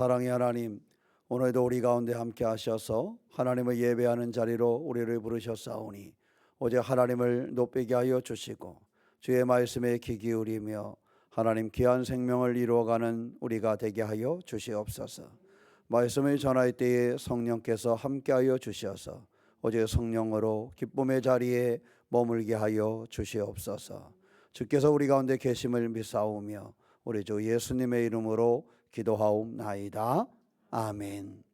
사랑의 하나님, 오늘도 우리 가운데 함께 하셔서 하나님을 예배하는 자리로 우리를 부르셨사오니 오직 하나님을 높이게 하여 주시고 주의 말씀에 귀 기울이며 하나님 귀한 생명을 이루어가는 우리가 되게 하여 주시옵소서. 말씀을 전할 때에 성령께서 함께하여 주셔서 오직 성령으로 기쁨의 자리에 머물게 하여 주시옵소서. 주께서 우리 가운데 계심을 믿사오며 우리 주 예수님의 이름으로 기도하옵나이다. 아멘.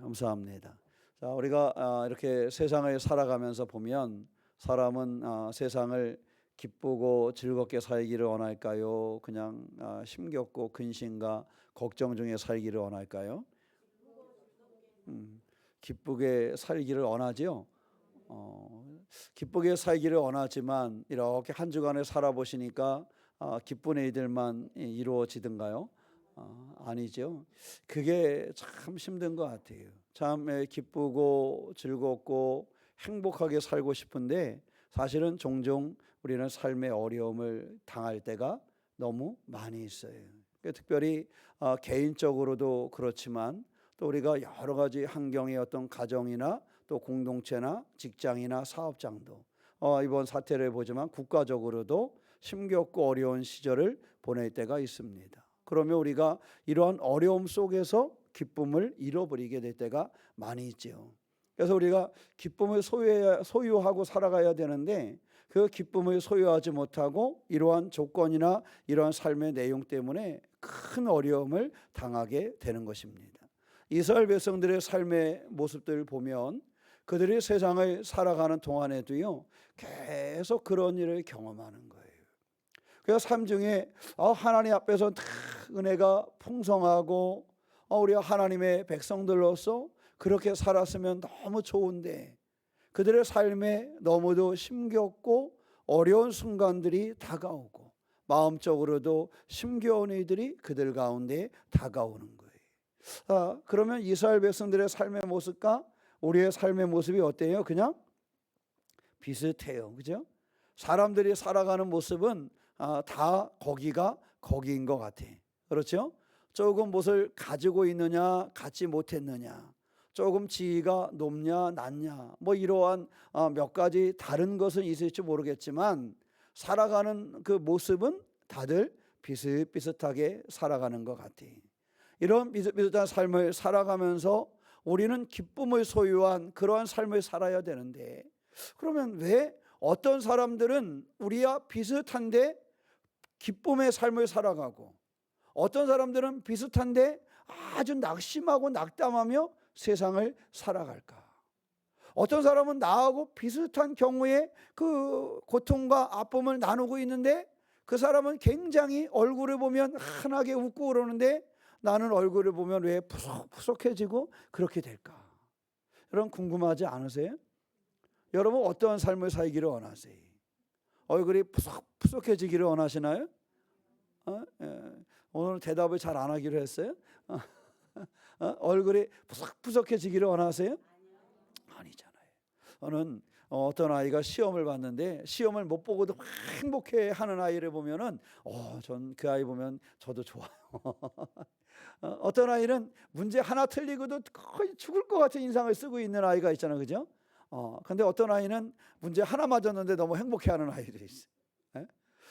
감사합니다. 자, 우리가 이렇게 세상을 살아가면서 보면 사람은 세상을 기쁘고 즐겁게 살기를 원할까요? 그냥 힘겹고 근심과 걱정 중에 살기를 원할까요? 기쁘게 살기를 원하죠. 기쁘게 살기를 원하지만 이렇게 한 주간을 살아보시니까 기쁜 일들만 이루어지던가요? 아니죠. 그게 참 힘든 것 같아요. 참 기쁘고 즐겁고 행복하게 살고 싶은데 사실은 종종 우리는 삶의 어려움을 당할 때가 너무 많이 있어요. 특별히 개인적으로도 그렇지만 또 우리가 여러 가지 환경의 어떤 가정이나 또 공동체나 직장이나 사업장도 이번 사태를 보지만 국가적으로도 힘겹고 어려운 시절을 보낼 때가 있습니다. 그러면 우리가 이러한 어려움 속에서 기쁨을 잃어버리게 될 때가 많이 있죠. 그래서 우리가 기쁨을 소유하고 살아가야 되는데 그 기쁨을 소유하지 못하고 이러한 조건이나 이러한 삶의 내용 때문에 큰 어려움을 당하게 되는 것입니다. 이스라엘 백성들의 삶의 모습들을 보면 그들이 세상을 살아가는 동안에도요 계속 그런 일을 경험하는 거예요. 그래서 삶 중에 하나님 앞에서 다 은혜가 풍성하고 우리가 하나님의 백성들로서 그렇게 살았으면 너무 좋은데 그들의 삶에 너무도 힘겹고 어려운 순간들이 다가오고 마음적으로도 힘겨운 일들이 그들 가운데 다가오는 거예요. 그러면 이스라엘 백성들의 삶의 모습과 우리의 삶의 모습이 어때요? 그냥 비슷해요. 그죠? 사람들이 살아가는 모습은 다 거기가 거기인 것 같아. 그렇죠? 조금 무엇을 가지고 있느냐, 갖지 못했느냐, 조금 지위가 높냐, 낮냐, 뭐 이러한 몇 가지 다른 것은 있을지 모르겠지만 살아가는 그 모습은 다들 비슷비슷하게 살아가는 것 같아. 이런 비슷비슷한 삶을 살아가면서 우리는 기쁨을 소유한 그러한 삶을 살아야 되는데 그러면 왜 어떤 사람들은 우리와 비슷한데 기쁨의 삶을 살아가고 어떤 사람들은 비슷한데 아주 낙심하고 낙담하며 세상을 살아갈까? 어떤 사람은 나하고 비슷한 경우에 그 고통과 아픔을 나누고 있는데 그 사람은 굉장히 얼굴을 보면 환하게 웃고 그러는데 나는 얼굴을 보면 왜 푸석푸석해지고 그렇게 될까? 여러분 궁금하지 않으세요? 여러분 어떠한 삶을 살기를 원하세요? 얼굴이 푸석푸석해지기를 원하시나요? 오늘 대답을 잘 안 하기로 했어요? 얼굴이 푸석푸석해지기를 원하세요? 아니잖아요. 저는 어떤 아이가 시험을 봤는데 시험을 못 보고도 행복해하는 아이를 보면은 전 그 아이 보면 저도 좋아요. 어떤 아이는 문제 하나 틀리고도 거의 죽을 것 같은 인상을 쓰고 있는 아이가 있잖아요, 그죠? 근데 어떤 아이는 문제 하나 맞았는데 너무 행복해하는 아이들이 있어요.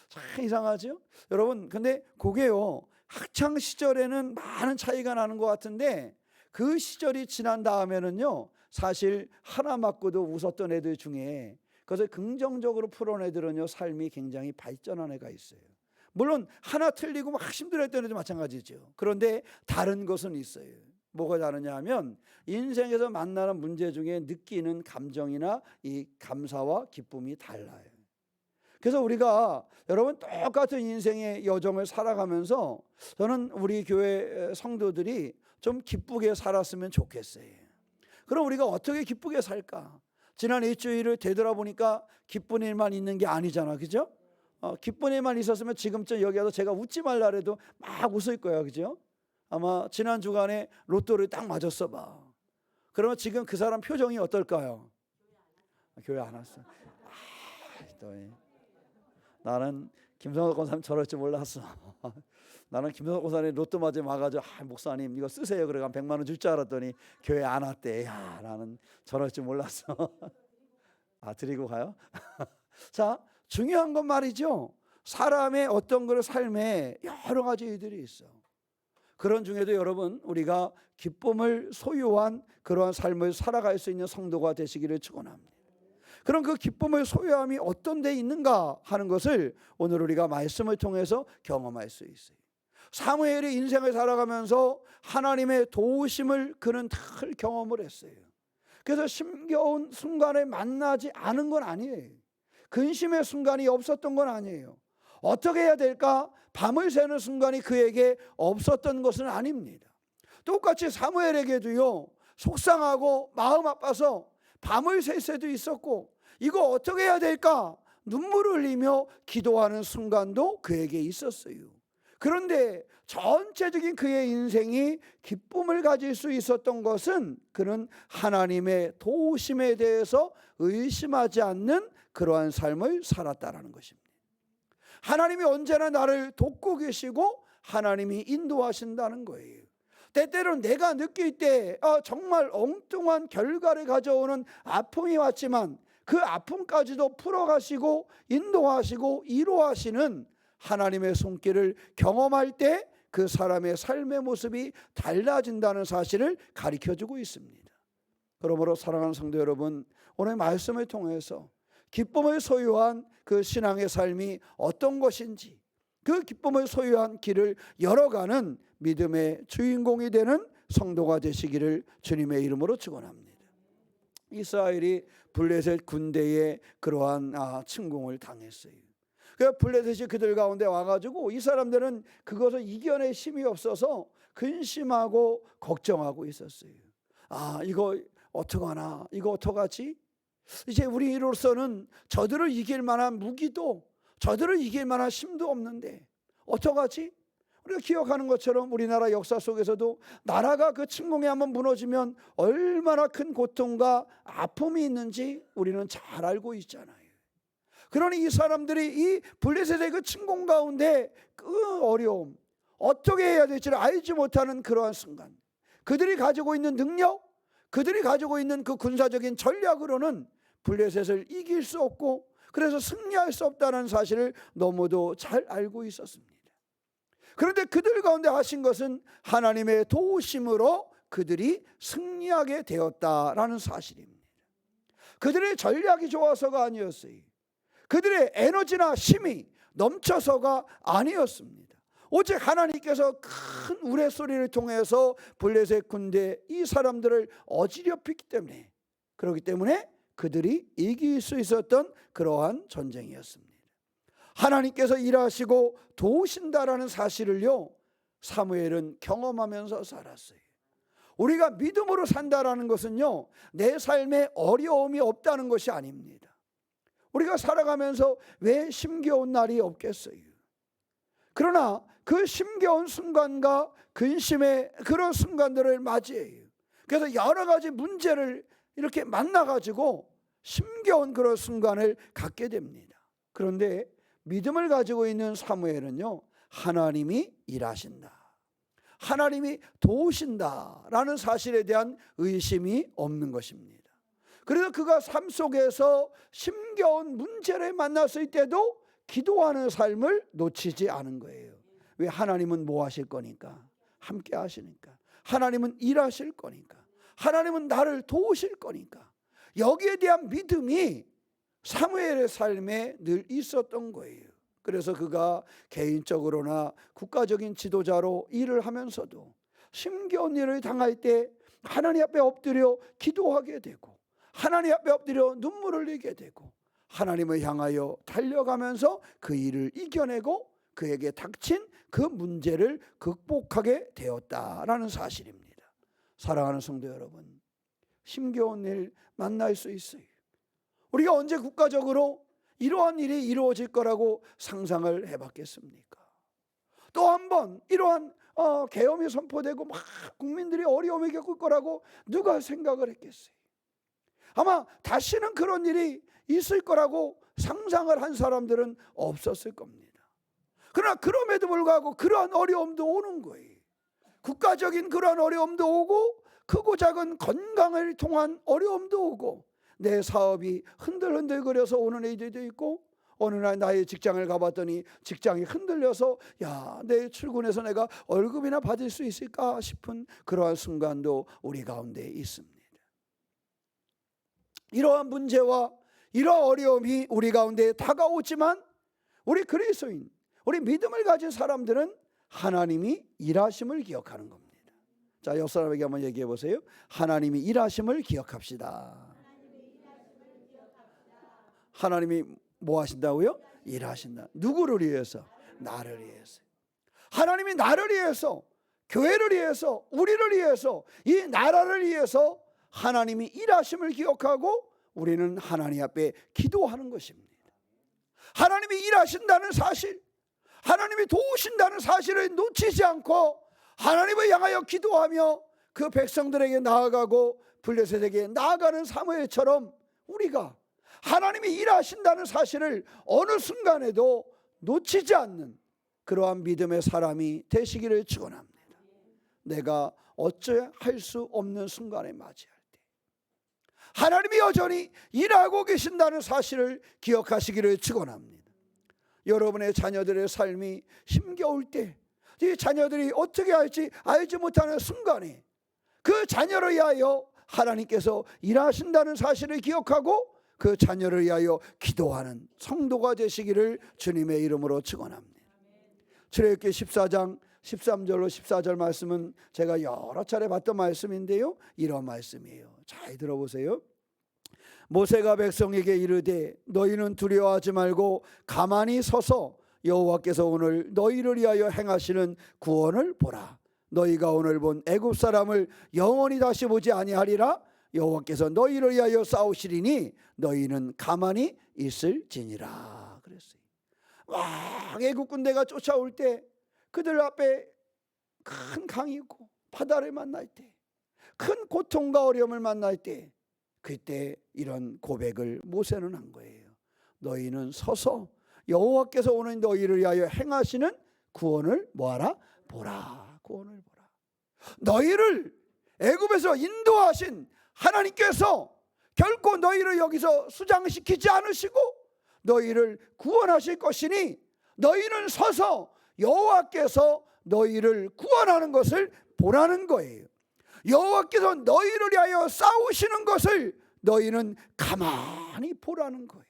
참 이상하죠? 여러분, 근데 그게요 학창 시절에는 많은 차이가 나는 것 같은데 그 시절이 지난 다음에는요 사실 하나 맞고도 웃었던 애들 중에 그것을 긍정적으로 풀어낸 애들은요 삶이 굉장히 발전한 애가 있어요. 물론 하나 틀리고 막 힘들었던 애도 마찬가지죠. 그런데 다른 것은 있어요. 뭐가 다르냐 하면 인생에서 만나는 문제 중에 느끼는 감정이나 이 감사와 기쁨이 달라요. 그래서 우리가 여러분 똑같은 인생의 여정을 살아가면서 저는 우리 교회 성도들이 좀 기쁘게 살았으면 좋겠어요. 그럼 우리가 어떻게 기쁘게 살까? 지난 일주일을 되돌아보니까 기쁜 일만 있는 게 아니잖아, 그죠? 기쁜 일만 있었으면 지금쯤 여기 와서 제가 웃지 말라 해도 막 웃을 거야, 그죠? 아마 지난 주간에 로또를 딱 맞았어 봐. 그러면 지금 그 사람 표정이 어떨까요? 교회 안 왔어. 나는 김성덕 권사님 저럴 줄 몰랐어. 나는 김성호 목사님 로또 맞으면 와가지고 목사님 이거 쓰세요. 그래가 100만 원 줄 줄 알았더니 교회 안 왔대. 야, 나는 저럴 줄 몰랐어. 드리고 가요? 자, 중요한 건 말이죠. 사람의 어떤 그런 삶에 여러 가지 일들이 있어. 그런 중에도 여러분, 우리가 기쁨을 소유한 그러한 삶을 살아갈 수 있는 성도가 되시기를 축원합니다. 그럼 그 기쁨의 소유함이 어떤 데 있는가 하는 것을 오늘 우리가 말씀을 통해서 경험할 수 있어요. 사무엘이 인생을 살아가면서 하나님의 도우심을 그는 늘 경험을 했어요. 그래서 힘겨운 순간을 만나지 않은 건 아니에요. 근심의 순간이 없었던 건 아니에요. 어떻게 해야 될까? 밤을 새는 순간이 그에게 없었던 것은 아닙니다. 똑같이 사무엘에게도요, 속상하고 마음 아파서 밤을 샐 때도 있었고, 이거 어떻게 해야 될까? 눈물을 흘리며 기도하는 순간도 그에게 있었어요. 그런데 전체적인 그의 인생이 기쁨을 가질 수 있었던 것은 그는 하나님의 도우심에 대해서 의심하지 않는 그러한 삶을 살았다라는 것입니다. 하나님이 언제나 나를 돕고 계시고 하나님이 인도하신다는 거예요. 때때로 내가 느낄 때 정말 엉뚱한 결과를 가져오는 아픔이 왔지만 그 아픔까지도 풀어가시고 인도하시고 이루하시는 하나님의 손길을 경험할 때 그 사람의 삶의 모습이 달라진다는 사실을 가르쳐주고 있습니다. 그러므로 사랑하는 성도 여러분, 오늘 말씀을 통해서 기쁨을 소유한 그 신앙의 삶이 어떤 것인지, 그 기쁨을 소유한 길을 열어가는 믿음의 주인공이 되는 성도가 되시기를 주님의 이름으로 축원합니다. 이스라엘이 블레셋 군대에 그러한 침공을 당했어요. 그 블레셋이 그들 가운데 와가지고 이 사람들은 그것을 이겨낼 힘이 없어서 근심하고 걱정하고 있었어요. 이거 어떡하나, 이거 어떡하지? 이제 우리로서는 저들을 이길 만한 무기도, 저들을 이길 만한 힘도 없는데 어떡하지? 우리가 기억하는 것처럼 우리나라 역사 속에서도 나라가 그 침공에 한번 무너지면 얼마나 큰 고통과 아픔이 있는지 우리는 잘 알고 있잖아요. 그러니 이 사람들이 이 블레셋의 그 침공 가운데 그 어려움, 어떻게 해야 될지를 알지 못하는 그러한 순간, 그들이 가지고 있는 능력, 그들이 가지고 있는 그 군사적인 전략으로는 블레셋을 이길 수 없고 그래서 승리할 수 없다는 사실을 너무도 잘 알고 있었습니다. 그런데 그들 가운데 하신 것은 하나님의 도우심으로 그들이 승리하게 되었다라는 사실입니다. 그들의 전략이 좋아서가 아니었어요. 그들의 에너지나 힘이 넘쳐서가 아니었습니다. 오직 하나님께서 큰 우레소리를 통해서 블레셋 군대 이 사람들을 어지럽히기 때문에, 그렇기 때문에 그들이 이길 수 있었던 그러한 전쟁이었습니다. 하나님께서 일하시고 도우신다라는 사실을요, 사무엘은 경험하면서 살았어요. 우리가 믿음으로 산다라는 것은요, 내 삶에 어려움이 없다는 것이 아닙니다. 우리가 살아가면서 왜 힘겨운 날이 없겠어요? 그러나 그 힘겨운 순간과 근심의 그런 순간들을 맞이해요. 그래서 여러 가지 문제를 이렇게 만나가지고 힘겨운 그런 순간을 갖게 됩니다. 그런데 믿음을 가지고 있는 사무엘은요, 하나님이 일하신다, 하나님이 도우신다라는 사실에 대한 의심이 없는 것입니다. 그래서 그가 삶 속에서 힘겨운 문제를 만났을 때도 기도하는 삶을 놓치지 않은 거예요. 왜? 하나님은 뭐 하실 거니까, 함께 하시니까, 하나님은 일하실 거니까, 하나님은 나를 도우실 거니까, 여기에 대한 믿음이 사무엘의 삶에 늘 있었던 거예요. 그래서 그가 개인적으로나 국가적인 지도자로 일을 하면서도 힘겨운 일을 당할 때 하나님 앞에 엎드려 기도하게 되고, 하나님 앞에 엎드려 눈물을 흘리게 되고, 하나님을 향하여 달려가면서 그 일을 이겨내고 그에게 닥친 그 문제를 극복하게 되었다라는 사실입니다. 사랑하는 성도 여러분, 힘겨운 일 만날 수 있어요. 우리가 언제 국가적으로 이러한 일이 이루어질 거라고 상상을 해봤겠습니까? 또 한 번 이러한 계엄이 선포되고 막 국민들이 어려움을 겪을 거라고 누가 생각을 했겠어요? 아마 다시는 그런 일이 있을 거라고 상상을 한 사람들은 없었을 겁니다. 그러나 그럼에도 불구하고 그러한 어려움도 오는 거예요. 국가적인 그러한 어려움도 오고 크고 작은 건강을 통한 어려움도 오고 내 사업이 흔들흔들거려서 오는 애들도 있고 어느 날 나의 직장을 가봤더니 직장이 흔들려서 야, 내일 출근해서 내가 월급이나 받을 수 있을까 싶은 그러한 순간도 우리 가운데 있습니다. 이러한 문제와 이러한 어려움이 우리 가운데 다가오지만 우리 그리스도인, 우리 믿음을 가진 사람들은 하나님이 일하심을 기억하는 겁니다. 자, 옆 사람에게 한번 얘기해 보세요. 하나님이 일하심을 기억합시다. 하나님이 뭐 하신다고요? 일하신다. 누구를 위해서? 나를 위해서. 하나님이 나를 위해서, 교회를 위해서, 우리를 위해서, 이 나라를 위해서 하나님이 일하심을 기억하고 우리는 하나님 앞에 기도하는 것입니다. 하나님이 일하신다는 사실, 하나님이 도우신다는 사실을 놓치지 않고 하나님을 향하여 기도하며 그 백성들에게 나아가고 블레셋에게 나아가는 사무엘처럼 우리가 하나님이 일하신다는 사실을 어느 순간에도 놓치지 않는 그러한 믿음의 사람이 되시기를 축원합니다. 내가 어찌 할 수 없는 순간에 맞이할 때 하나님이 여전히 일하고 계신다는 사실을 기억하시기를 축원합니다. 여러분의 자녀들의 삶이 힘겨울 때 이 자녀들이 어떻게 할지 알지 못하는 순간에 그 자녀를 위하여 하나님께서 일하신다는 사실을 기억하고 그 자녀를 위하여 기도하는 성도가 되시기를 주님의 이름으로 축원합니다. 출애굽기 14장 13절로 14절 말씀은 제가 여러 차례 봤던 말씀인데요, 이런 말씀이에요. 잘 들어보세요. 모세가 백성에게 이르되 너희는 두려워하지 말고 가만히 서서 여호와께서 오늘 너희를 위하여 행하시는 구원을 보라. 너희가 오늘 본 애굽 사람을 영원히 다시 보지 아니하리라. 여호와께서 너희를 위하여 싸우시리니 너희는 가만히 있을지니라 그랬어요. 막 애굽 군대가 쫓아올 때 그들 앞에 큰 강이 있고 바다를 만날 때 큰 고통과 어려움을 만날 때 그때 이런 고백을 모세는 한 거예요. 너희는 서서 여호와께서 오늘 너희를 위하여 행하시는 구원을 뭐하라? 보라. 구원을 보라. 너희를 애굽에서 인도하신 하나님께서 결코 너희를 여기서 수장시키지 않으시고 너희를 구원하실 것이니 너희는 서서 여호와께서 너희를 구원하는 것을 보라는 거예요. 여호와께서 너희를 위하여 싸우시는 것을 너희는 가만히 보라는 거예요.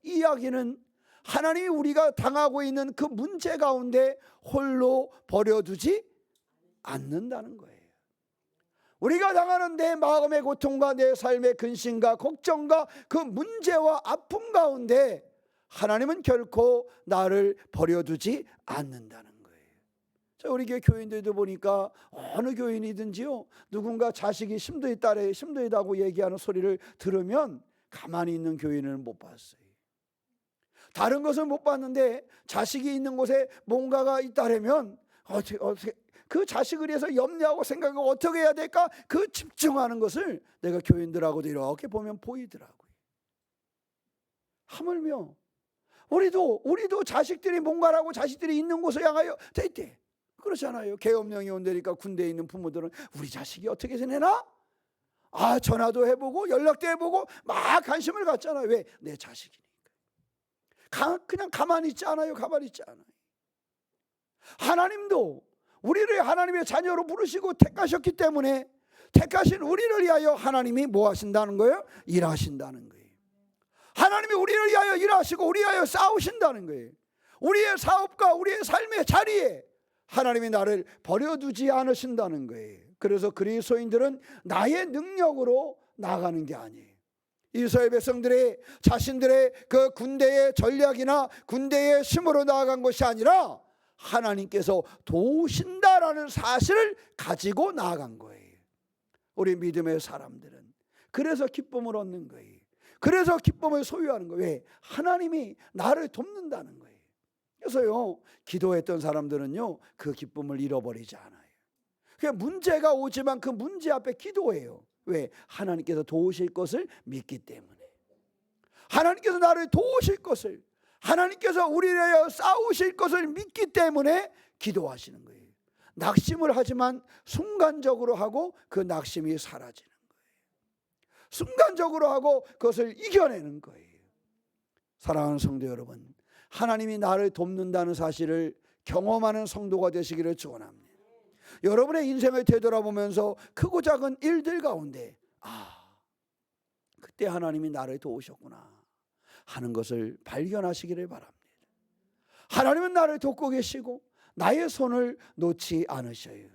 이 이야기는 하나님이 우리가 당하고 있는 그 문제 가운데 홀로 버려두지 않는다는 거예요. 우리가 당하는 내 마음의 고통과 내 삶의 근심과 걱정과 그 문제와 아픔 가운데 하나님은 결코 나를 버려두지 않는다는 거예요. 자, 우리 교회 교인들도 보니까 어느 교인이든지요, 누군가 자식이 힘들다고 얘기하는 소리를 들으면 가만히 있는 교인을 못 봤어요. 다른 것은 못 봤는데 자식이 있는 곳에 뭔가가 있다면 어떻게 그 자식을 위해서 염려하고 생각하고 어떻게 해야 될까, 그 집중하는 것을 내가 교인들하고도 이렇게 보면 보이더라고요. 하물며 우리도 자식들이 뭔가라고 자식들이 있는 곳을 향하여 대대 그렇잖아요. 계엄령이 온다니까 군대에 있는 부모들은 우리 자식이 어떻게 지내나? 전화도 해보고 연락도 해보고 막 관심을 갖잖아요. 왜? 내 자식이니까. 그냥 가만히 있지 않아요. 가만히 있지 않아요. 하나님도 우리를 하나님의 자녀로 부르시고 택하셨기 때문에 택하신 우리를 위하여 하나님이 뭐 하신다는 거예요? 일하신다는 거예요. 하나님이 우리를 위하여 일하시고 우리 위하여 싸우신다는 거예요. 우리의 사업과 우리의 삶의 자리에 하나님이 나를 버려두지 않으신다는 거예요. 그래서 그리스도인들은 나의 능력으로 나가는 게 아니에요. 이스라엘 백성들의 자신들의 그 군대의 전략이나 군대의 힘으로 나아간 것이 아니라 하나님께서 도우신다라는 사실을 가지고 나아간 거예요. 우리 믿음의 사람들은 그래서 기쁨을 얻는 거예요. 그래서 기쁨을 소유하는 거예요. 왜? 하나님이 나를 돕는다는 거예요. 그래서요, 기도했던 사람들은요, 그 기쁨을 잃어버리지 않아요. 그냥 문제가 오지만 그 문제 앞에 기도해요. 왜? 하나님께서 도우실 것을 믿기 때문에. 하나님께서 나를 도우실 것을, 하나님께서 우리를 위하여 싸우실 것을 믿기 때문에 기도하시는 거예요. 낙심을 하지만 순간적으로 하고 그 낙심이 사라지는 거예요. 순간적으로 하고 그것을 이겨내는 거예요. 사랑하는 성도 여러분, 하나님이 나를 돕는다는 사실을 경험하는 성도가 되시기를 축원합니다. 여러분의 인생을 되돌아보면서 크고 작은 일들 가운데 그때 하나님이 나를 도우셨구나 하는 것을 발견하시기를 바랍니다. 하나님은 나를 돕고 계시고 나의 손을 놓지 않으셔요.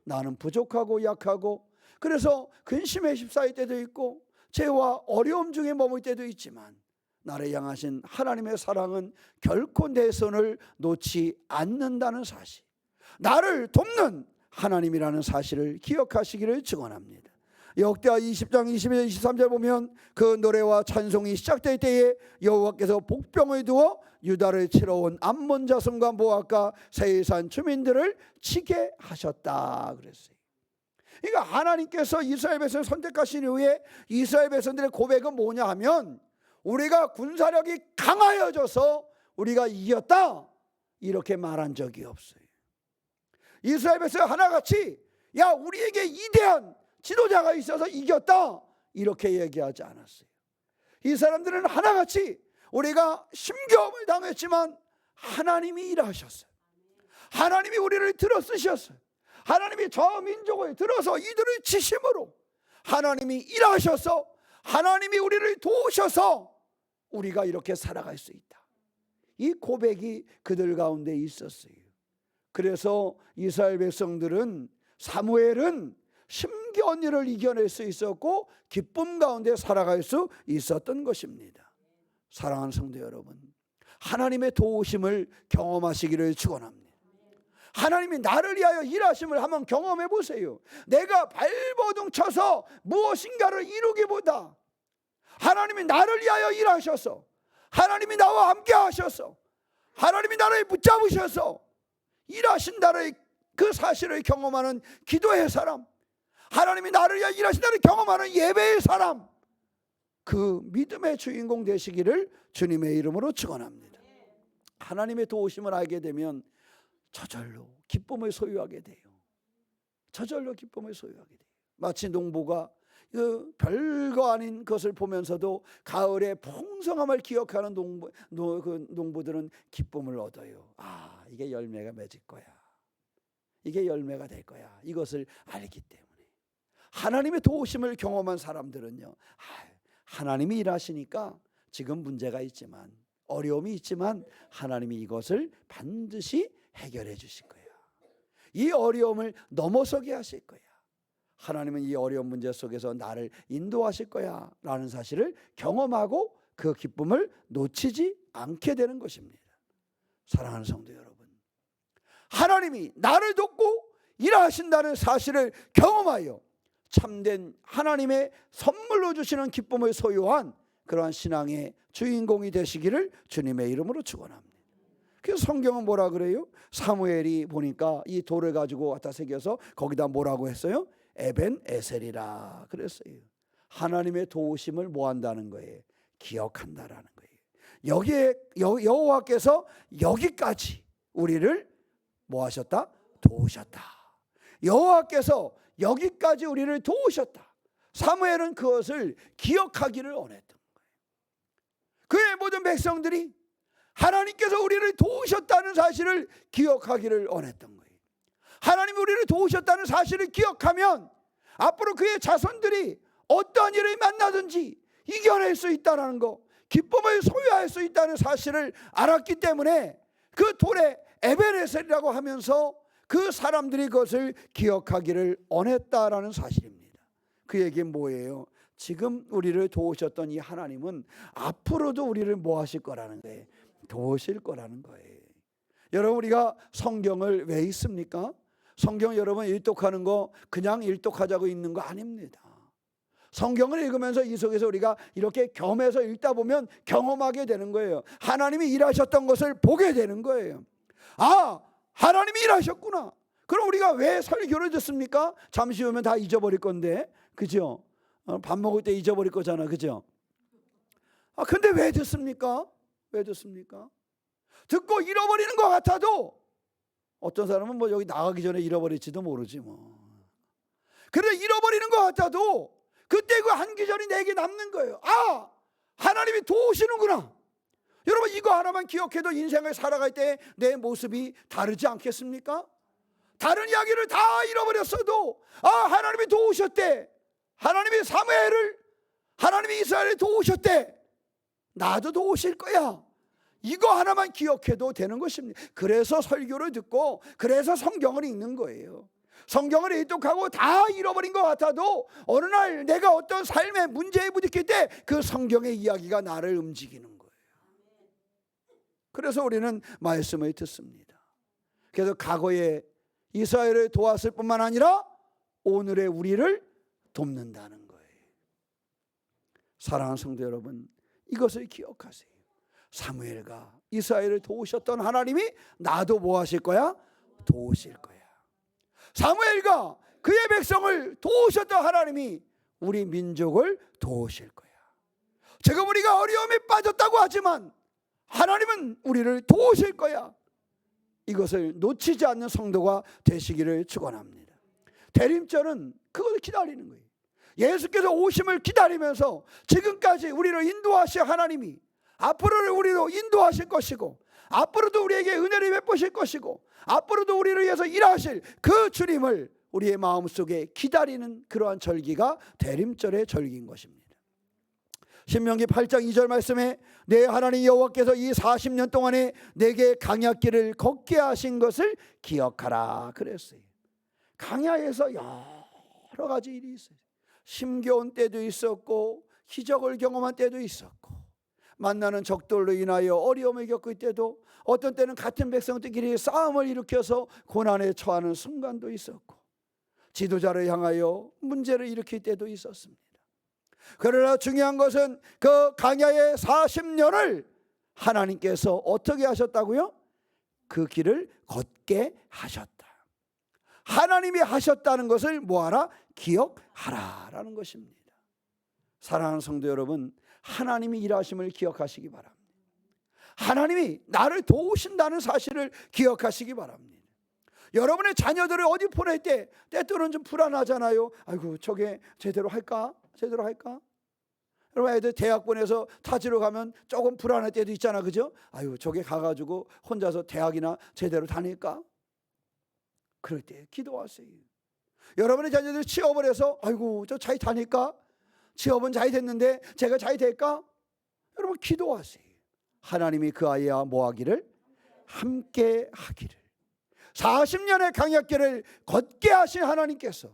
나는 부족하고 약하고 그래서 근심에 휩싸일 때도 있고 죄와 어려움 중에 머물 때도 있지만 나를 향하신 하나님의 사랑은 결코 내 손을 놓지 않는다는 사실, 나를 돕는 하나님이라는 사실을 기억하시기를 축원합니다. 역대하 20장 22절 23절 보면 그 노래와 찬송이 시작될 때에 여호와께서 복병을 두어 유다를 치러 온 암몬 자손과 모압과 세일산 주민들을 치게 하셨다 그랬어요. 그러니까 하나님께서 이스라엘 백성을 선택하신 이후에 이스라엘 백성들의 고백은 뭐냐 하면 우리가 군사력이 강하여져서 우리가 이겼다 이렇게 말한 적이 없어요. 이스라엘 백성 하나같이 야 우리에게 이대한 지도자가 있어서 이겼다 이렇게 얘기하지 않았어요. 이 사람들은 하나같이 우리가 심겨움을 당했지만 하나님이 일하셨어요. 하나님이 우리를 들어쓰셨어요. 하나님이 저 민족을 들어서 이들을 치심으로 하나님이 일하셔서 하나님이 우리를 도우셔서 우리가 이렇게 살아갈 수 있다. 이 고백이 그들 가운데 있었어요. 그래서 이스라엘 백성들은 사무엘은 힘겨운 일을 이겨낼 수 있었고 기쁨 가운데 살아갈 수 있었던 것입니다. 사랑하는 성도 여러분, 하나님의 도우심을 경험하시기를 축원합니다. 하나님이 나를 위하여 일하심을 한번 경험해 보세요. 내가 발버둥 쳐서 무엇인가를 이루기보다 하나님이 나를 위하여 일하셔서 하나님이 나와 함께 하셔서 하나님이 나를 붙잡으셔서 일하신다는 그 사실을 경험하는 기도의 사람, 하나님이 나를 위하여 일하신다는 경험하는 예배의 사람, 그 믿음의 주인공 되시기를 주님의 이름으로 축원합니다. 하나님의 도우심을 알게 되면 저절로 기쁨을 소유하게 돼요. 저절로 기쁨을 소유하게 돼요. 마치 농부가 그 별거 아닌 것을 보면서도 가을의 풍성함을 기억하는 농부들은 기쁨을 얻어요. 이게 열매가 맺을 거야. 이게 열매가 될 거야. 이것을 알기 때문에. 하나님의 도우심을 경험한 사람들은요, 하나님이 일하시니까 지금 문제가 있지만 어려움이 있지만 하나님이 이것을 반드시 해결해 주실 거야. 이 어려움을 넘어서게 하실 거야. 하나님은 이 어려운 문제 속에서 나를 인도하실 거야 라는 사실을 경험하고 그 기쁨을 놓치지 않게 되는 것입니다. 사랑하는 성도 여러분, 하나님이 나를 돕고 일하신다는 사실을 경험하여 참된 하나님의 선물로 주시는 기쁨을 소유한 그러한 신앙의 주인공이 되시기를 주님의 이름으로 축원합니다. 그래서 성경은 뭐라 그래요? 사무엘이 보니까 이 돌을 가지고 갖다 새겨서 거기다 뭐라고 했어요? 에벤에셀이라 그랬어요. 하나님의 도우심을 뭐 한다는 거예요? 기억한다라는 거예요. 여기에 여호와께서 여기까지 우리를 뭐 하셨다? 도우셨다. 여호와께서 여기까지 우리를 도우셨다. 사무엘은 그것을 기억하기를 원했던 거예요. 그의 모든 백성들이 하나님께서 우리를 도우셨다는 사실을 기억하기를 원했던 거예요. 하나님이 우리를 도우셨다는 사실을 기억하면 앞으로 그의 자손들이 어떠한 일을 만나든지 이겨낼 수 있다는 거, 기쁨을 소유할 수 있다는 사실을 알았기 때문에 그 돌에 에벤에셀이라고 하면서 그 사람들이 그것을 기억하기를 원했다라는 사실입니다. 그 얘기는 뭐예요? 지금 우리를 도우셨던 이 하나님은 앞으로도 우리를 뭐 하실 거라는 거예요? 도우실 거라는 거예요. 여러분, 우리가 성경을 왜 읽습니까? 성경 여러분 일독하는 거 그냥 일독하자고 읽는 거 아닙니다. 성경을 읽으면서 이 속에서 우리가 이렇게 겸해서 읽다 보면 경험하게 되는 거예요. 하나님이 일하셨던 것을 보게 되는 거예요. 하나님이 일하셨구나. 그럼 우리가 왜 설교를 듣습니까? 잠시 후면 다 잊어버릴 건데, 그죠? 밥 먹을 때 잊어버릴 거잖아, 그죠? 근데 왜 듣습니까? 왜 듣습니까? 듣고 잃어버리는 것 같아도 어떤 사람은 뭐 여기 나가기 전에 잃어버릴지도 모르지 뭐. 그런데 잃어버리는 것 같아도 그때 그 한 기절이 내게 남는 거예요. 아, 하나님이 도우시는구나. 여러분, 이거 하나만 기억해도 인생을 살아갈 때 내 모습이 다르지 않겠습니까? 다른 이야기를 다 잃어버렸어도 하나님이 도우셨대. 하나님이 사무엘을, 하나님이 이스라엘을 도우셨대. 나도 도우실 거야. 이거 하나만 기억해도 되는 것입니다. 그래서 설교를 듣고 그래서 성경을 읽는 거예요. 성경을 일독하고 다 잃어버린 것 같아도 어느 날 내가 어떤 삶의 문제에 부딪힐 때 그 성경의 이야기가 나를 움직이는 거예요. 그래서 우리는 말씀을 듣습니다. 그래서 과거에 이스라엘을 도왔을 뿐만 아니라 오늘의 우리를 돕는다는 거예요. 사랑하는 성도 여러분, 이것을 기억하세요. 사무엘과 이스라엘을 도우셨던 하나님이 나도 뭐 하실 거야? 도우실 거야. 사무엘과 그의 백성을 도우셨던 하나님이 우리 민족을 도우실 거야. 지금 우리가 어려움에 빠졌다고 하지만 하나님은 우리를 도우실 거야. 이것을 놓치지 않는 성도가 되시기를 축원합니다. 대림절은 그것을 기다리는 거예요. 예수께서 오심을 기다리면서 지금까지 우리를 인도하신 하나님이 앞으로를 우리로 인도하실 것이고, 앞으로도 우리에게 은혜를 베푸실 것이고, 앞으로도 우리를 위해서 일하실 그 주님을 우리의 마음속에 기다리는 그러한 절기가 대림절의 절기인 것입니다. 신명기 8장 2절 말씀에 내 하나님 여호와께서 이 40년 동안에 내게 광야길을 걷게 하신 것을 기억하라 그랬어요. 광야에서 여러 가지 일이 있어요. 힘겨운 때도 있었고 기적을 경험한 때도 있었고, 만나는 적들로 인하여 어려움을 겪을 때도, 어떤 때는 같은 백성들끼리 싸움을 일으켜서 고난에 처하는 순간도 있었고, 지도자를 향하여 문제를 일으킬 때도 있었습니다. 그러나 중요한 것은 그 광야의 40년을 하나님께서 어떻게 하셨다고요? 그 길을 걷게 하셨다. 하나님이 하셨다는 것을 뭐하라? 기억하라라는 것입니다. 사랑하는 성도 여러분, 하나님이 일하심을 기억하시기 바랍니다. 하나님이 나를 도우신다는 사실을 기억하시기 바랍니다. 여러분의 자녀들을 어디 보낼 때 때때로는 좀 불안하잖아요. 아이고, 저게 제대로 할까? 제대로 할까? 여러분, 애들 대학 보내서 타지로 가면 조금 불안할 때도 있잖아, 그죠? 아유, 저게 가가지고 혼자서 대학이나 제대로 다닐까? 그럴 때 기도하세요. 여러분의 자녀들이 취업을 해서 아이고, 저 잘 다닐까? 취업은 잘 됐는데 제가 잘 될까? 여러분, 기도하세요. 하나님이 그 아이와 뭐 하기를? 함께 하기를. 40년의 광야길을 걷게 하신 하나님께서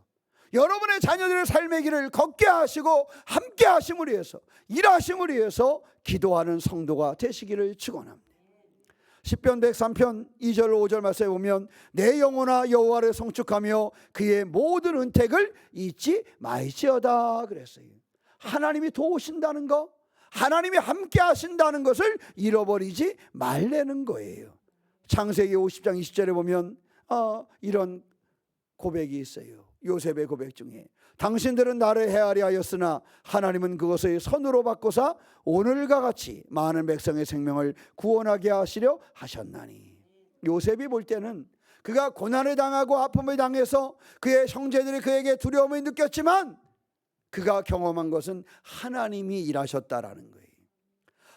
여러분의 자녀들의 삶의 길을 걷게 하시고 함께 하심을 위해서, 일하심을 위해서 기도하는 성도가 되시기를 축원합니다. 시편 103편 2절 5절 말씀에 보면 내 영혼아 여호와를 성축하며 그의 모든 은택을 잊지 말지어다 그랬어요. 하나님이 도우신다는 거, 하나님이 함께 하신다는 것을 잃어버리지 말라는 거예요. 창세기 50장 20절에 보면 이런 고백이 있어요. 요셉의 고백 중에 당신들은 나를 헤아려 하였으나 하나님은 그것을 선으로 바꾸사 오늘과 같이 많은 백성의 생명을 구원하게 하시려 하셨나니. 요셉이 볼 때는 그가 고난을 당하고 아픔을 당해서 그의 형제들이 그에게 두려움을 느꼈지만 그가 경험한 것은 하나님이 일하셨다라는 거예요.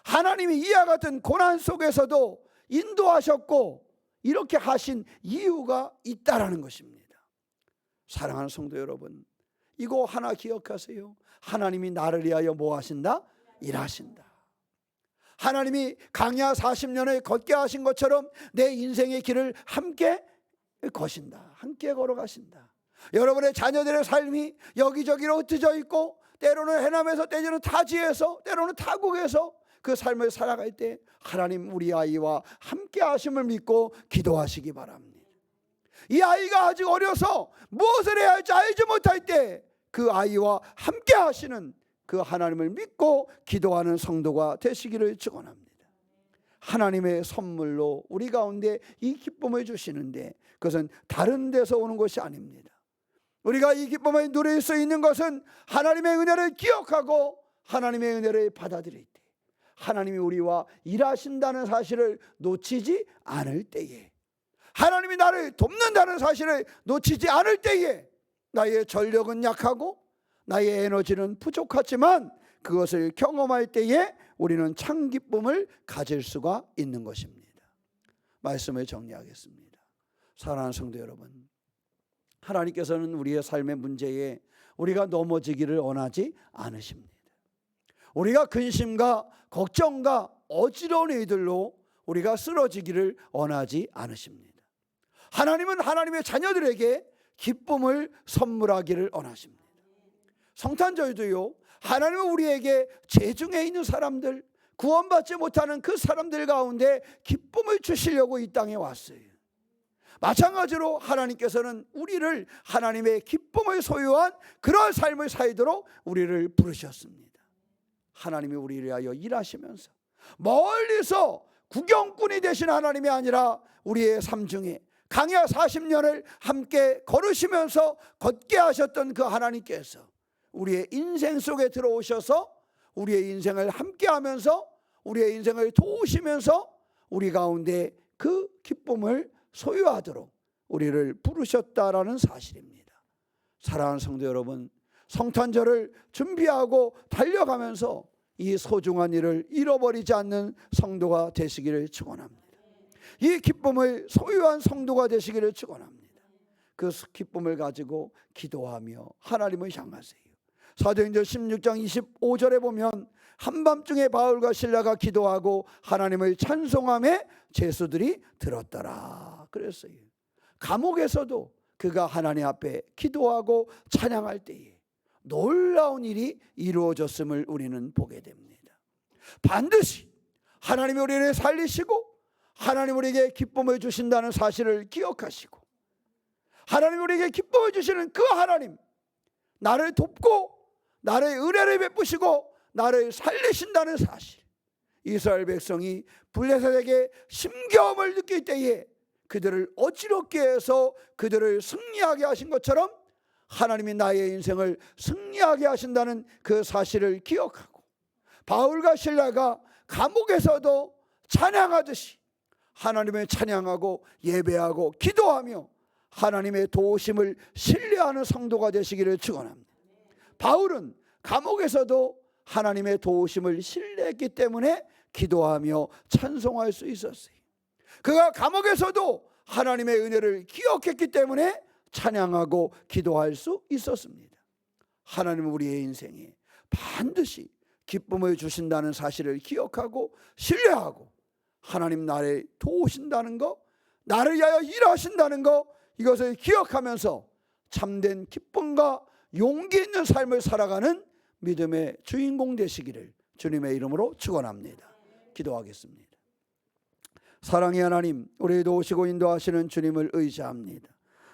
하나님이 이와 같은 고난 속에서도 인도하셨고 이렇게 하신 이유가 있다라는 것입니다. 사랑하는 성도 여러분, 이거 하나 기억하세요. 하나님이 나를 위하여 뭐 하신다? 일하신다. 하나님이 광야 40년을 걷게 하신 것처럼 내 인생의 길을 함께 거신다. 함께 걸어가신다. 여러분의 자녀들의 삶이 여기저기로 흩어져 있고, 때로는 해남에서, 때로는 타지에서, 때로는 타국에서 그 삶을 살아갈 때 하나님 우리 아이와 함께 하심을 믿고 기도하시기 바랍니다. 이 아이가 아직 어려서 무엇을 해야 할지 알지 못할 때 그 아이와 함께 하시는 그 하나님을 믿고 기도하는 성도가 되시기를 축원합니다. 하나님의 선물로 우리 가운데 이 기쁨을 주시는데 그것은 다른 데서 오는 것이 아닙니다. 우리가 이 기쁨을 누릴 수 있는 것은 하나님의 은혜를 기억하고 하나님의 은혜를 받아들일 때, 하나님이 우리와 일하신다는 사실을 놓치지 않을 때에, 하나님이 나를 돕는다는 사실을 놓치지 않을 때에, 나의 전력은 약하고 나의 에너지는 부족하지만 그것을 경험할 때에 우리는 참 기쁨을 가질 수가 있는 것입니다. 말씀을 정리하겠습니다. 사랑하는 성도 여러분, 하나님께서는 우리의 삶의 문제에 우리가 넘어지기를 원하지 않으십니다. 우리가 근심과 걱정과 어지러운 일들로 우리가 쓰러지기를 원하지 않으십니다. 하나님은 하나님의 자녀들에게 기쁨을 선물하기를 원하십니다. 성탄절도요, 하나님은 우리에게 재중에 있는 사람들, 구원받지 못하는 그 사람들 가운데 기쁨을 주시려고 이 땅에 왔어요. 마찬가지로 하나님께서는 우리를 하나님의 기쁨을 소유한 그런 삶을 살도록 우리를 부르셨습니다. 하나님이 우리를 위하여 일하시면서 멀리서 구경꾼이 되신 하나님이 아니라 우리의 삶 중에 강야 40년을 함께 걸으시면서 걷게 하셨던 그 하나님께서 우리의 인생 속에 들어오셔서 우리의 인생을 함께 하면서 우리의 인생을 도우시면서 우리 가운데 그 기쁨을 소유하도록 우리를 부르셨다라는 사실입니다. 사랑하는 성도 여러분, 성탄절을 준비하고 달려가면서 이 소중한 일을 잃어버리지 않는 성도가 되시기를 축원합니다. 이 기쁨을 소유한 성도가 되시기를 축원합니다. 그 기쁨을 가지고 기도하며 하나님을 향하세요. 사도행전 16장 25절에 보면 한밤중에 바울과 실라가 기도하고 하나님을 찬송하며 제수들이 들었더라 그랬어요. 감옥에서도 그가 하나님 앞에 기도하고 찬양할 때에 놀라운 일이 이루어졌음을 우리는 보게 됩니다. 반드시 하나님이 우리를 살리시고 하나님 우리에게 기쁨을 주신다는 사실을 기억하시고, 하나님 우리에게 기쁨을 주시는 그 하나님, 나를 돕고 나를 은혜를 베푸시고 나를 살리신다는 사실, 이스라엘 백성이 블레셋에게 심겨움을 느낄 때에 그들을 어지럽게 해서 그들을 승리하게 하신 것처럼 하나님이 나의 인생을 승리하게 하신다는 그 사실을 기억하고, 바울과 실라가 감옥에서도 찬양하듯이 하나님을 찬양하고 예배하고 기도하며 하나님의 도우심을 신뢰하는 성도가 되시기를 축원합니다. 바울은 감옥에서도 하나님의 도우심을 신뢰했기 때문에 기도하며 찬송할 수 있었어요. 그가 감옥에서도 하나님의 은혜를 기억했기 때문에 찬양하고 기도할 수 있었습니다. 하나님은 우리의 인생에 반드시 기쁨을 주신다는 사실을 기억하고 신뢰하고, 하나님 나를 도우신다는 것, 나를 위하여 일하신다는 것, 이것을 기억하면서 참된 기쁨과 용기 있는 삶을 살아가는 믿음의 주인공 되시기를 주님의 이름으로 축원합니다. 기도하겠습니다. 사랑의 하나님, 우리 도우시고 인도하시는 주님을 의지합니다.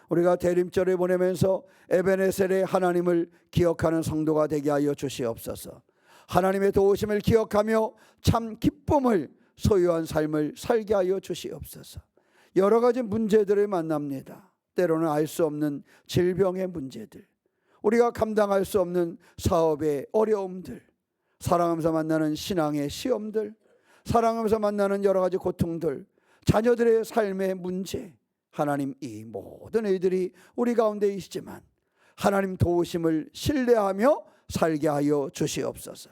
우리가 대림절을 보내면서 에베네셀의 하나님을 기억하는 성도가 되게 하여 주시옵소서. 하나님의 도우심을 기억하며 참 기쁨을 소유한 삶을 살게 하여 주시옵소서. 여러 가지 문제들을 만납니다. 때로는 알 수 없는 질병의 문제들, 우리가 감당할 수 없는 사업의 어려움들, 사랑하면서 만나는 신앙의 시험들, 사랑하면서 만나는 여러 가지 고통들, 자녀들의 삶의 문제, 하나님 이 모든 일들이 우리 가운데 있지만 하나님 도우심을 신뢰하며 살게 하여 주시옵소서.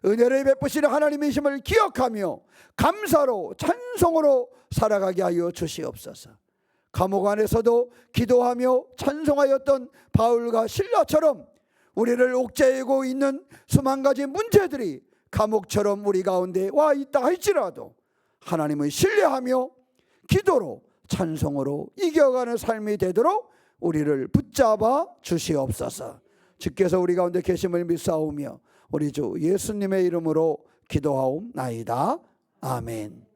은혜를 베푸시는 하나님이심을 기억하며 감사로 찬송으로 살아가게 하여 주시옵소서. 감옥 안에서도 기도하며 찬송하였던 바울과 실라처럼 우리를 옥죄이고 있는 수만 가지 문제들이 감옥처럼 우리 가운데 와 있다 할지라도 하나님을 신뢰하며 기도로 찬송으로 이겨가는 삶이 되도록 우리를 붙잡아 주시옵소서. 주께서 우리 가운데 계심을 믿사오며 우리 주 예수님의 이름으로 기도하옵나이다. 아멘.